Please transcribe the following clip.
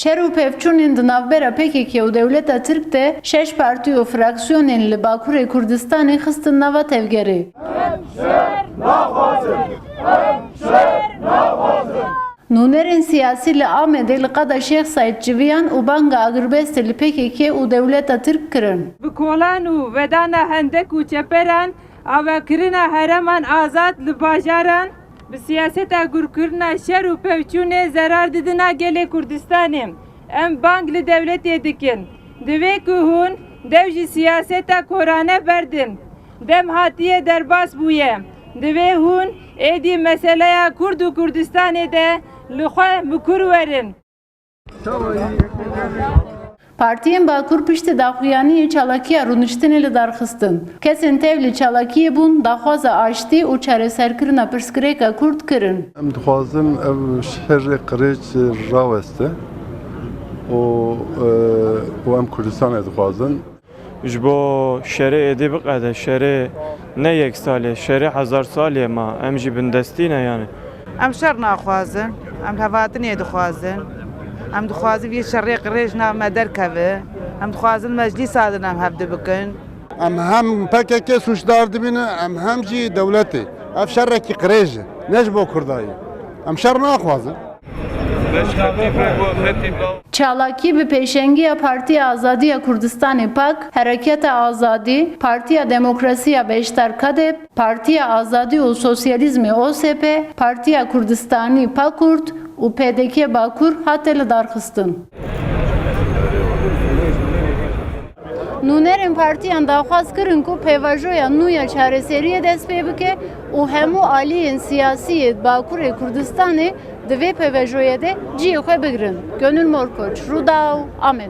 Şer û pevçûnên di navbera PKK û Dewleta Tirk de 6 partî û fraksiyonên li Bakurê Kurdistanê xistin nava tevgerê. Nûnerên siyasî li Amedê li qada Şêx Saîd Civiyan û banga agirbestê li PKK û Dewleta Tirk kirin. Bi kolan û vedana hendek û çeperan avakirina hereman azad li bajaran bi siyaseta gurkirina şer û pevçûnê zerar didina gelê Kurdistanê. Em bang li devletê dikin. Divê ku hûn dev jî siyaseta korane berdin. Dem hatiye derbas bûye. Divê hûn êdî meseleya Kurd û Kurdistanê de li xwe bikur werin. Partiyên Bakur piştî daxuyaniyê çalakiya rûniştinê li darxistin. Kesên tev li çalakiyê bûn, daxwaza aştî û çareserkirina pirsgirêka Kurd kirin. Em dixwazin ev şerê qirêj raweste û em Kurdistanê dixwazin. Ji bo şerê êdî biqede, şerê ne yek salê, şerê hezar salê ma, em jî bindestî ne yani. Em şer naxwazin, em hevatinê dixwazin, em dixwazin vê şerê qirêj nav me derkeve, em dixwazin meclîsa din em hev dibikin. Em hem PKK suçdar dibîne, em hem jî dewletê. Ev şerekî qirêj e, ne ji bo Kurdayê. Em şer naxwazin. Çalakî bi pêşengiya Partiya Azadiya Kurdistanê Pak, Hereketa Azadî, Partiya Demokrasiya Beşdar Kadep, Partiya Azadî û Sosyalîzmê OSP, Partiya Kurdistanî Pakurt û PDK Bakur hate li darxistin. Nûnerên partiyan daxwaz kirin ku pêvajoya nû ya çareseriyê dest pê bike û hemû aliyên siyasî Bakurê Kurdistanê di vê pêvajoyê de ciyê xwe bigirin. Gönül Morkoç, Rûdaw, Amed.